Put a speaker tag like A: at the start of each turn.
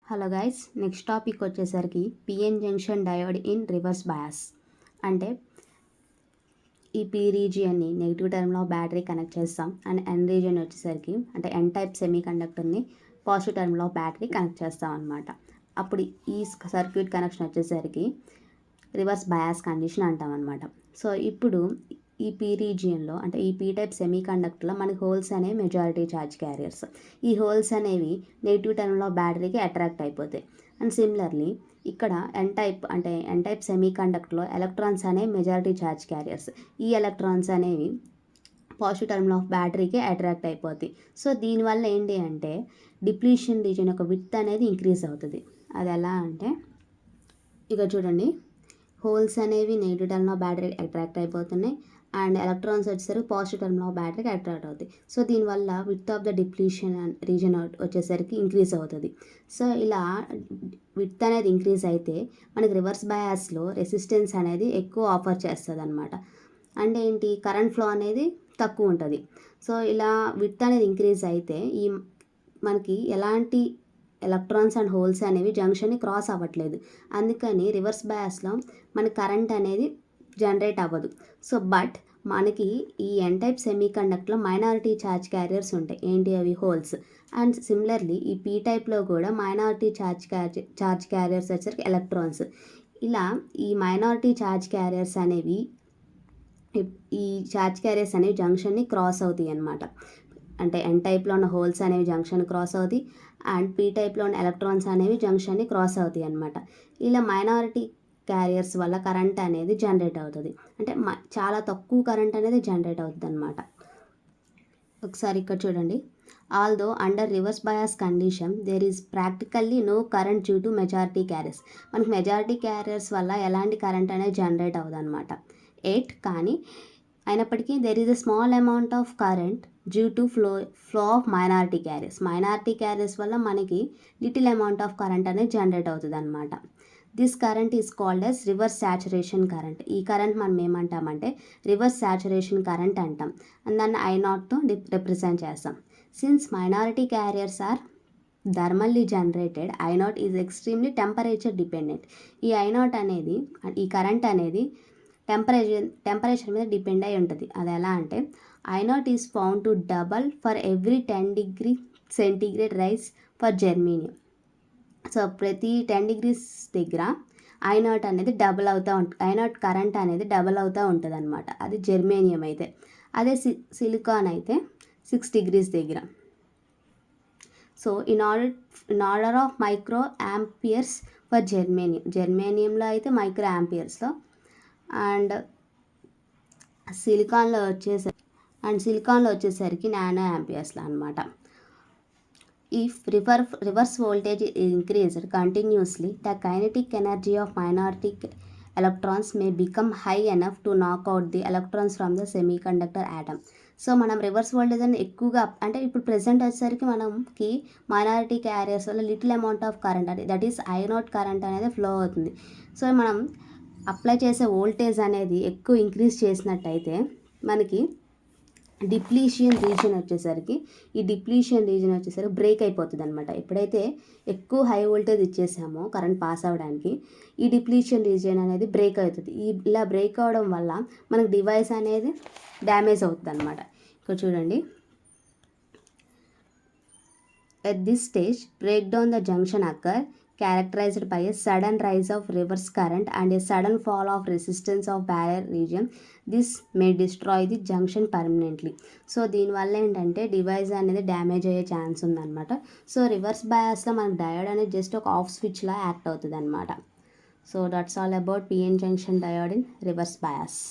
A: Hello guys, next topic వచ్చేసరికి PN junction diode in reverse bias. అంటే ఈ P రీజియన్ని negative టర్మ్లో బ్యాటరీ కనెక్ట్ చేస్తాం అండ్ ఎన్ రీజియన్ వచ్చేసరికి అంటే ఎన్ టైప్ సెమీ కండక్టర్ని పాజిటివ్ టర్మ్లో బ్యాటరీ కనెక్ట్ చేస్తాం అనమాట. అప్పుడు ఈ సర్క్యూట్ కనెక్షన్ వచ్చేసరికి రివర్స్ బయాస్ కండిషన్ అంటాం అనమాట. సో ఇప్పుడు ఈ పీ రీజియన్లో అంటే ఈ పీ టైప్ సెమీ కండక్టర్లో మనకి హోల్స్ అనేవి మెజారిటీ ఛార్జ్ క్యారియర్స్. ఈ హోల్స్ అనేవి నెగిటివ్ టర్మ్లో బ్యాటరీకి అట్రాక్ట్ అయిపోతాయి. అండ్ సిమిలర్లీ ఇక్కడ ఎన్ టైప్ సెమీ కండక్టర్లో ఎలక్ట్రాన్స్ అనేవి మెజారిటీ ఛార్జ్ క్యారియర్స్. ఈ ఎలక్ట్రాన్స్ అనేవి పాజిటివ్ టర్మ్లో ఆఫ్ బ్యాటరీకి అట్రాక్ట్ అయిపోతాయి. సో దీనివల్ల ఏంటి అంటే డిప్లీషన్ రీజియన్ యొక్క విడ్త్ అనేది ఇంక్రీజ్ అవుతుంది. అది ఎలా అంటే ఇక చూడండి, హోల్స్ అనేవి నెగిటివ్ టర్మ్లో బ్యాటరీకి అట్రాక్ట్ అయిపోతున్నాయి అండ్ ఎలక్ట్రాన్స్ వచ్చేసరికి పాజిటివ్ టర్మ్లో బ్యాటరీకి అట్రాక్ట్ అవుతాయి. సో దీనివల్ల width of the depletion reason వచ్చేసరికి ఇంక్రీజ్ అవుతుంది. సో ఇలా విడ్త్ అనేది ఇంక్రీజ్ అయితే మనకి రివర్స్ బయాస్లో రెసిస్టెన్స్ అనేది ఎక్కువ ఆఫర్ చేస్తుంది అనమాట. అంటే ఏంటి, కరెంట్ ఫ్లో అనేది తక్కువ ఉంటుంది. సో ఇలా విడ్త్ అనేది ఇంక్రీజ్ అయితే మనకి ఎలాంటి ఎలక్ట్రాన్స్ అండ్ హోల్స్ అనేవి జంక్షన్ని క్రాస్ అవ్వట్లేదు. అందుకని రివర్స్ బయాస్లో మన కరెంట్ అనేది జనరేట్ అవ్వదు. సో బట్ మనకి ఈ ఎన్ టైప్ సెమీ కండక్టర్లో మైనారిటీ ఛార్జ్ క్యారియర్స్ ఉంటాయి. ఏంటి అవి? హోల్స్. అండ్ సిమిలర్లీ ఈ పీ టైప్లో కూడా మైనారిటీ ఛార్జ్ క్యారియర్స్ వచ్చేసరికి ఎలక్ట్రాన్స్. ఇలా ఈ మైనారిటీ ఛార్జ్ క్యారియర్స్ అనేవి జంక్షన్ని క్రాస్ అవుతాయి అన్నమాట. అంటే ఎన్ టైప్లో ఉన్న హోల్స్ అనేవి జంక్షన్ క్రాస్ అవుతాయి అండ్ పీ టైప్లో ఉన్న ఎలక్ట్రాన్స్ అనేవి జంక్షన్ని క్రాస్ అవుతాయి అన్నమాట. ఇలా మైనారిటీ క్యారియర్స్ వల్ల కరెంట్ అనేది జనరేట్ అవుతుంది. అంటే చాలా తక్కువ కరెంట్ అనేది జనరేట్ అవుతుంది అనమాట. ఒకసారి ఇక్కడ చూడండి, although under reverse bias condition there is practically no current due to majority carriers. మనకి మెజారిటీ క్యారియర్స్ వల్ల ఎలాంటి కరెంట్ అనేది జనరేట్ అవ్వదు అనమాట. కానీ అయినప్పటికీ there is a small amount of current due to flow of minority carriers వల్ల మనకి లిటిల్ అమౌంట్ ఆఫ్ కరెంట్ అనేది జనరేట్ అవుతుంది అనమాట. This current is called as reverse saturation current. ఈ కరెంట్ మనం ఏమంటామంటే రివర్స్ సాచురేషన్ కరెంట్ అంటాం. అండ్ దాన్ని I0తో రిప్రజెంట్ చేస్తాం. Since minority carriers are thermally generated, I0 is extremely temperature dependent. ఈ I0 అనేది, ఈ కరెంట్ అనేది టెంపరేచర్ మీద డిపెండ్ అయి ఉంటుంది. అది ఎలా అంటే I0 is found to double for every 10 degree centigrade rice for germanium. So ప్రతి 10 degrees దగ్గర I0 అనేది డబుల్ అవుతూ ఉంటుంది. I0 కరెంట్ అనేది డబుల్ అవుతూ ఉంటుంది అనమాట. అది జర్మేనియం అయితే. అదే సిలికాన్ అయితే 6 degrees దగ్గర. So in order of micro amperes for జర్మేనియంలో అయితే మైక్రో యాంపియర్స్లో అండ్ సిలికాన్లో వచ్చేసరికి నానో యాంపియర్స్లో అనమాట. If reverse voltage is increased continuously, the kinetic energy of minority electrons may become high enough to knock out the electrons from the semiconductor atom. So మనం reverse voltage అని ఎక్కువగా అంటే ఇప్పుడు present వచ్చేసరికి మనకి minority carriers వల్ల little amount of current అంటే that is I0 current అనేది ఫ్లో అవుతుంది. సో మనం అప్లై చేసే వోల్టేజ్ అనేది ఎక్కువ ఇంక్రీజ్ చేసినట్టయితే మనకి డిప్లీషన్ రీజన్ వచ్చేసరికి బ్రేక్ అయిపోతుంది అనమాట. ఎప్పుడైతే ఎక్కువ హై వోల్టేజ్ ఇచ్చేసామో కరెంట్ పాస్ అవ్వడానికి ఈ డిప్లీషన్ రీజన్ అనేది బ్రేక్ అవుతుంది. ఇలా బ్రేక్ అవడం వల్ల మనకు డివైస్ అనేది డ్యామేజ్ అవుతుంది అనమాట. ఇక్కడ చూడండి, at this stage break down the junction occur characterized by a sudden rise of reverse current and a sudden fall of resistance of barrier region. This may destroy the junction permanently. So దీనివల్ల ఏంటంటే device అనేది damage అయ్యే chance ఉందన్నమాట. So reverse బయాస్లో మనకు diode అనేది just ఒక of స్విచ్లా act అవుతుంది అనమాట. So that's all about PN junction diode in reverse bias.